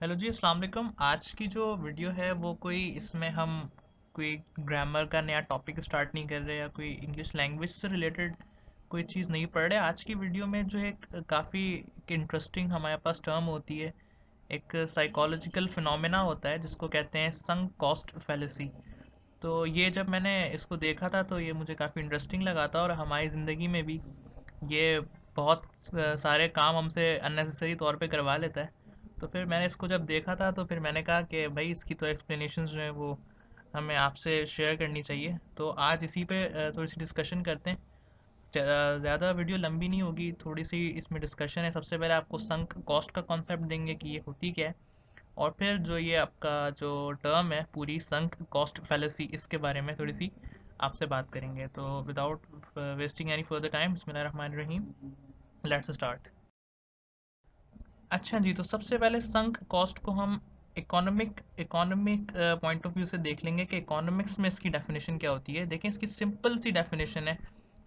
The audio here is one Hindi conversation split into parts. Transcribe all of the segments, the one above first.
हेलो जी, अस्सलाम वालेकुम। आज की जो वीडियो है वो इसमें हम कोई ग्रामर का नया टॉपिक स्टार्ट नहीं कर रहे या कोई इंग्लिश लैंग्वेज से रिलेटेड कोई चीज़ नहीं पढ़ रहे। आज की वीडियो में जो एक काफ़ी इंटरेस्टिंग हमारे पास टर्म होती है, एक साइकोलॉजिकल फिनोमेना होता है जिसको कहते हैं संक कॉस्ट फैलेसी। तो ये जब मैंने इसको देखा था तो ये मुझे काफ़ी इंटरेस्टिंग लगा था, और हमारी ज़िंदगी में भी ये बहुत सारे काम हमसे अननेसेसरी तौर पे करवा लेता है। तो फिर मैंने इसको जब देखा था तो फिर मैंने कहा कि भाई इसकी तो एक्सप्लेनेशन जो है वो हमें आपसे शेयर करनी चाहिए। तो आज इसी पे थोड़ी सी डिस्कशन करते हैं। ज़्यादा वीडियो लंबी नहीं होगी, थोड़ी सी इसमें डिस्कशन है। सबसे पहले आपको संक कॉस्ट का कॉन्सेप्ट देंगे कि ये होती क्या है, और फिर जो ये आपका जो टर्म है पूरी संक कॉस्ट फैलेसी, इसके बारे में थोड़ी सी आपसे बात करेंगे। तो without wasting any further time, बिस्मिल्लाहिर्रहमानिर्रहीम, लेट्स स्टार्ट। अच्छा जी, तो सबसे पहले संक कॉस्ट को हम इकोनॉमिक पॉइंट ऑफ व्यू से देख लेंगे कि इकोनॉमिक्स में इसकी डेफिनेशन क्या होती है। देखें, इसकी सिंपल सी डेफिनेशन है,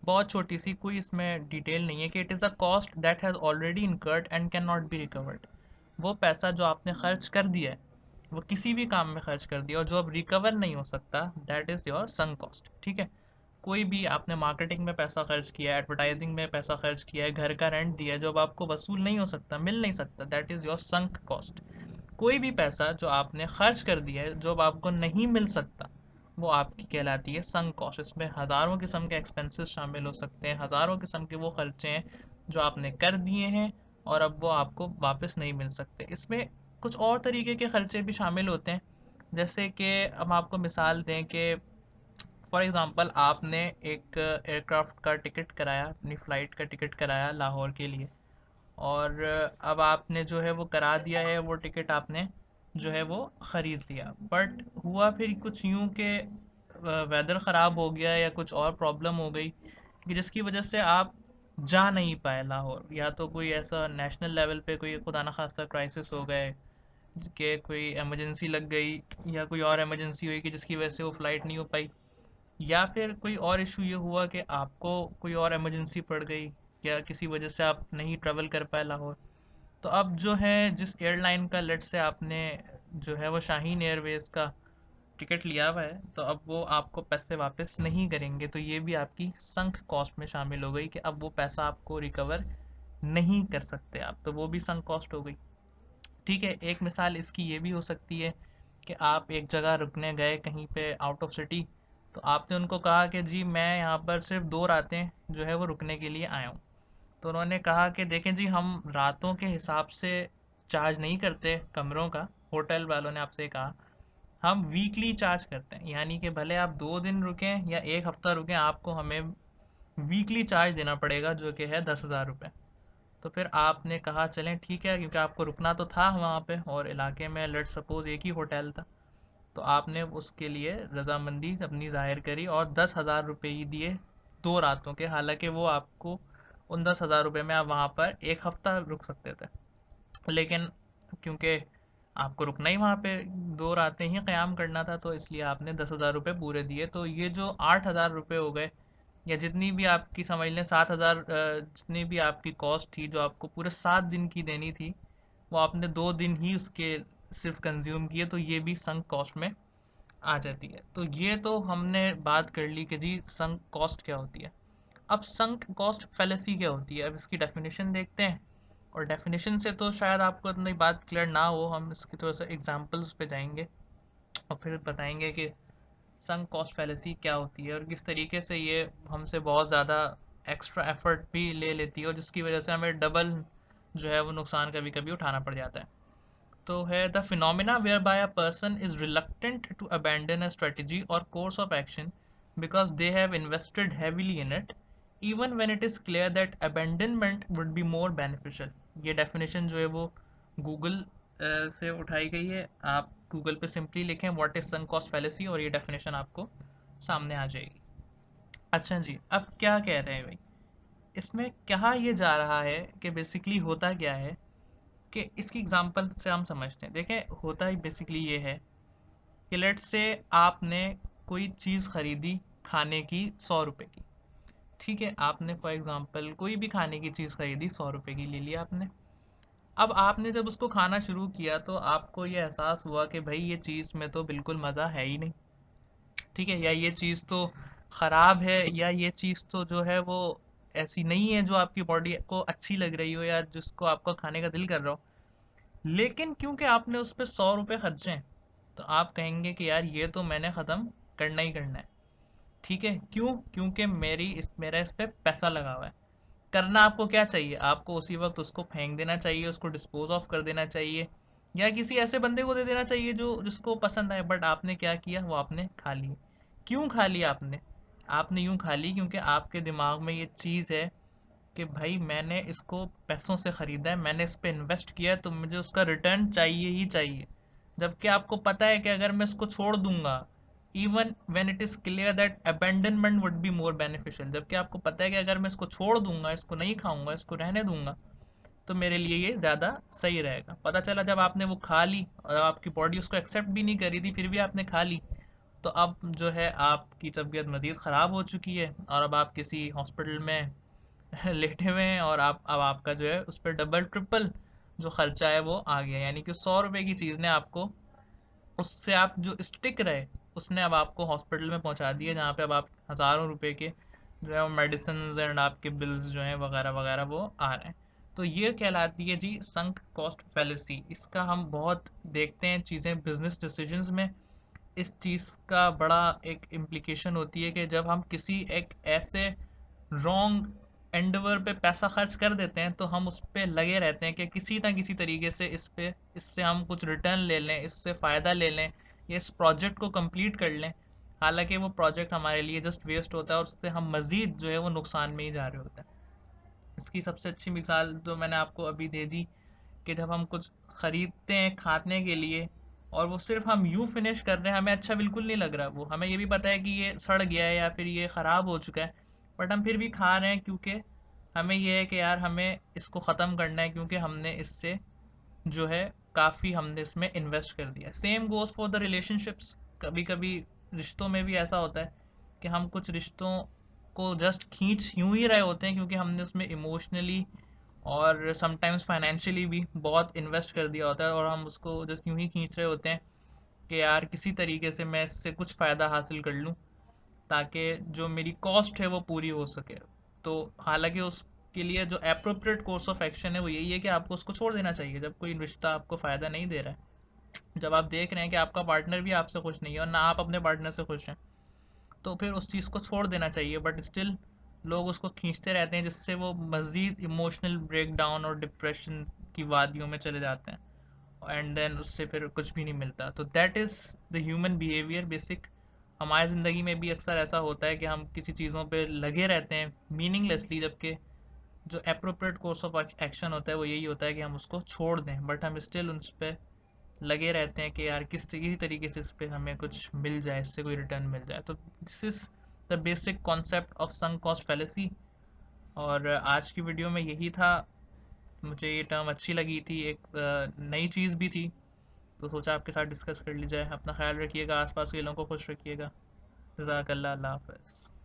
बहुत छोटी सी, कोई इसमें डिटेल नहीं है, कि it is a cost that has already incurred and can not be recovered. वो पैसा जो आपने खर्च कर दिया है, वो किसी भी काम में खर्च कर दिया और जो अब रिकवर नहीं हो सकता, that is your sunk cost. ठीक है, कोई भी आपने मार्केटिंग में पैसा खर्च किया है, एडवर्टाइजिंग में पैसा खर्च किया है, घर का रेंट दिया है, जो अब आपको वसूल नहीं हो सकता, मिल नहीं सकता, that is your sunk cost. कोई भी पैसा जो आपने खर्च कर दिया है, जो अब आपको नहीं मिल सकता, वो आपकी कहलाती है संक कॉस्ट। इसमें हज़ारों किस्म के एक्सपेंसेस शामिल हो सकते हैं, हज़ारों किस्म के वो खर्चे हैं जो आपने कर दिए हैं और अब वो आपको वापस नहीं मिल सकते। इसमें कुछ और तरीके के खर्चे भी शामिल होते हैं, जैसे कि हम आपको मिसाल दें कि फॉर एग्ज़ाम्पल आपने एक एयरक्राफ्ट का टिकट कराया, अपनी फ़्लाइट का टिकट कराया लाहौर के लिए, और अब आपने जो है वो करा दिया है, वो टिकट आपने जो है वो ख़रीद लिया, बट हुआ फिर कुछ यूँ कि वेदर ख़राब हो गया या कुछ और प्रॉब्लम हो गई कि जिसकी वजह से आप जा नहीं पाए लाहौर, या तो कोई ऐसा नेशनल लेवल पे कोई खुदा न खास्ता क्राइसिस हो गए कि कोई इमरजेंसी लग गई, या कोई और इमरजेंसी हुई कि जिसकी वजह से वो फ़्लाइट नहीं हो पाई, या फिर कोई और इशू ये हुआ कि आपको कोई और इमरजेंसी पड़ गई, या किसी वजह से आप नहीं ट्रैवल कर पाए लाहौर। तो अब जो है जिस एयरलाइन का लेट से आपने जो है वो शाहीन एयरवेज़ का टिकट लिया हुआ है, तो अब वो आपको पैसे वापस नहीं करेंगे। तो ये भी आपकी संक कॉस्ट में शामिल हो गई कि अब वो पैसा आपको रिकवर नहीं कर सकते आप, तो वो भी संक कॉस्ट हो गई। ठीक है, एक मिसाल इसकी ये भी हो सकती है कि आप एक जगह रुकने गए कहीं पे आउट ऑफ सिटी, तो आपने उनको कहा कि जी मैं यहाँ पर सिर्फ 2 रातें जो है वो रुकने के लिए आया हूँ। तो उन्होंने कहा कि देखें जी, हम रातों के हिसाब से चार्ज नहीं करते कमरों का, होटल वालों ने आपसे कहा, हम वीकली चार्ज करते हैं, यानी कि भले आप 2 दिन रुकें या एक हफ्ता रुकें, आपको हमें वीकली चार्ज देना पड़ेगा, जो कि है 10,000 रुपये। तो फिर आपने कहा चलें ठीक है, क्योंकि आपको रुकना तो था वहाँ पे और इलाके में लेट सपोज़ एक ही होटल था, तो आपने उसके लिए रज़ामंदी अपनी ज़ाहिर करी और 10,000 रुपये ही दिए 2 रातों के। हालांकि वो आपको उन 10,000 रुपये में आप वहाँ पर एक हफ़्ता रुक सकते थे, लेकिन क्योंकि आपको रुकना ही वहाँ पे 2 रातें ही क़याम करना था, तो इसलिए आपने 10,000 रुपये पूरे दिए। तो ये जो 8,000 रुपये हो गए, या जितनी भी आपकी समझ लें 7,000, जितनी भी आपकी कॉस्ट थी जो आपको पूरे 7 दिन की देनी थी, वो आपने 2 दिन ही उसके सिर्फ कंज्यूम किए, तो ये भी संक कॉस्ट में आ जाती है। तो ये तो हमने बात कर ली कि जी संक कॉस्ट क्या होती है। अब संक कॉस्ट फैलेसी क्या होती है, अब इसकी डेफिनेशन देखते हैं। और डेफिनेशन से तो शायद आपको इतनी बात क्लियर ना हो, हम इसकी थोड़ा सा एग्जांपल्स पे जाएंगे और फिर बताएंगे कि संक कॉस्ट फैलेसी क्या होती है और किस तरीके से ये हमसे बहुत ज़्यादा एक्स्ट्रा एफर्ट भी ले लेती है, और जिसकी वजह से हमें डबल जो है वो नुकसान कभी कभी उठाना पड़ जाता है। तो है the phenomena whereby a person is reluctant to abandon a strategy और course of action because they have invested heavily in it, even when it is clear that abandonment would be more beneficial. ये डेफिनेशन जो है वो गूगल से उठाई गई है। आप गूगल पे सिंपली लिखें व्हाट इज सunk कॉस्ट फैलेसी और ये डेफिनेशन आपको सामने आ जाएगी। अच्छा जी, अब क्या कह रहे हैं भाई, इसमें कहा ये जा रहा है कि बेसिकली होता क्या है, कि इसकी एग्जांपल से हम समझते हैं। देखें, होता ही बेसिकली ये है कि लेट्स से आपने कोई चीज़ खरीदी खाने की 100 रुपए की। ठीक है, आपने फॉर एग्जांपल कोई भी खाने की चीज़ खरीदी, 100 रुपए की ले लिया आपने। अब आपने जब उसको खाना शुरू किया तो आपको ये एहसास हुआ कि भाई ये चीज़ में तो बिल्कुल मज़ा है ही नहीं, ठीक है, या ये चीज़ तो ख़राब है, या ये चीज़ तो जो है वो ऐसी नहीं है जो आपकी बॉडी को अच्छी लग रही हो या जिसको आपको खाने का दिल कर रहा हो। लेकिन क्योंकि आपने उस पे 100 रुपये खर्चे हैं, तो आप कहेंगे कि यार ये तो मैंने ख़त्म करना ही करना है, ठीक है। क्यों? क्योंकि मेरा इस पे पैसा लगा हुआ है। करना आपको क्या चाहिए? आपको उसी वक्त उसको फेंक देना चाहिए, उसको डिस्पोज ऑफ कर देना चाहिए, या किसी ऐसे बंदे को दे देना चाहिए जो जिसको पसंद आए। बट आपने क्या किया? वो आपने खा ली। क्यों खा लिया आपने? आपने यूं खा ली क्योंकि आपके दिमाग में ये चीज़ है कि भाई मैंने इसको पैसों से ख़रीदा है, मैंने इस पे इन्वेस्ट किया है, तो मुझे उसका रिटर्न चाहिए ही चाहिए। जबकि आपको पता है कि अगर मैं इसको छोड़ दूंगा, even when it is clear that abandonment would be more beneficial, जबकि आपको पता है कि अगर मैं इसको छोड़ दूंगा, इसको नहीं खाऊंगा, इसको रहने दूंगा, तो मेरे लिए ये ज़्यादा सही रहेगा। पता चला जब आपने वो खा ली और आपकी बॉडी उसको एक्सेप्ट भी नहीं करी थी, फिर भी आपने खा ली, तो अब जो है आपकी तबीयत मज़ीद ख़राब हो चुकी है और अब आप किसी हॉस्पिटल में लेटे हुए हैं, और आप अब आपका जो है उस पर डबल ट्रिपल जो खर्चा है वो आ गया। यानी कि 100 रुपये की चीज़ ने आपको, उससे आप जो स्टिक रहे, उसने अब आपको हॉस्पिटल में पहुंचा दिया, जहाँ पे अब आप हज़ारों रुपए के जो है वो मेडिसिन एंड आपके बिल्स जो हैं वगैरह वगैरह वो आ रहे हैं। तो ये कहलाती है जी संक कॉस्ट फैलेसी। इसका हम बहुत देखते हैं चीज़ें बिजनेस डिसीजंस में। इस चीज़ का बड़ा एक इम्प्लीकेशन होती है कि जब हम किसी एक ऐसे रॉन्ग एंडवर पे पैसा खर्च कर देते हैं, तो हम उस पे लगे रहते हैं कि किसी ना किसी तरीके से इससे हम कुछ रिटर्न ले लें, इससे फ़ायदा ले लें, या इस प्रोजेक्ट को कंप्लीट कर लें। हालांकि वो प्रोजेक्ट हमारे लिए जस्ट वेस्ट होता है और उससे हम मज़ीद जो है वो नुकसान में ही जा रहे होते हैं। इसकी सबसे अच्छी मिसाल जो मैंने आपको अभी दे दी, कि जब हम कुछ ख़रीदते हैं खाने के लिए, और वो सिर्फ हम यूँ फिनिश कर रहे हैं, हमें अच्छा बिल्कुल नहीं लग रहा, वो हमें ये भी पता है कि ये सड़ गया है या फिर ये ख़राब हो चुका है, बट हम फिर भी खा रहे हैं क्योंकि हमें ये है कि यार हमें इसको ख़त्म करना है, क्योंकि हमने इससे जो है काफ़ी हमने इसमें इन्वेस्ट कर दिया। Same goes for the relationships. कभी कभी रिश्तों में भी ऐसा होता है कि हम कुछ रिश्तों को जस्ट खींच यूं ही रहे होते हैं क्योंकि हमने उसमें इमोशनली और समटाइम्स फाइनेंशियली भी बहुत इन्वेस्ट कर दिया होता है, और हम उसको जस्ट यूं ही खींच रहे होते हैं कि यार किसी तरीके से मैं इससे कुछ फ़ायदा हासिल कर लूँ, ताकि जो मेरी कॉस्ट है वो पूरी हो सके। तो हालांकि उसके लिए जो अप्रोप्रिएट कोर्स ऑफ एक्शन है वो यही है कि आपको उसको छोड़ देना चाहिए जब कोई रिश्ता आपको फ़ायदा नहीं दे रहा है। जब आप देख रहे हैं कि आपका पार्टनर भी आपसे खुश नहीं है और ना आप अपने पार्टनर से खुश हैं, तो फिर उस चीज़ को छोड़ देना चाहिए। बट स्टिल लोग उसको खींचते रहते हैं, जिससे वो मज़ीद इमोशनल ब्रेकडाउन और डिप्रेशन की वादियों में चले जाते हैं, एंड देन उससे फिर कुछ भी नहीं मिलता। तो that is the human behaviour basic. हमारी ज़िंदगी में भी अक्सर ऐसा होता है कि हम किसी चीज़ों पे लगे रहते हैं मीनिंगलेसली, जबकि जो अप्रोप्रिएट कोर्स ऑफ एक्शन होता है वो यही होता है कि हम उसको छोड़ दें, बट हम स्टिल उस पर लगे रहते हैं कि यार किसी तरीके से इस पर हमें कुछ मिल जाए, इससे कोई रिटर्न मिल जाए। तो this is the basic concept of sunk cost fallacy. और आज की वीडियो में यही था। मुझे ये टर्म अच्छी लगी थी, एक नई चीज़ भी थी, तो सोचा आपके साथ डिस्कस कर ली जाए। अपना ख्याल रखिएगा, आसपास के लोगों को खुश रखिएगा। जज़ाकल्लाह, अल्लाह हाफ़िज़।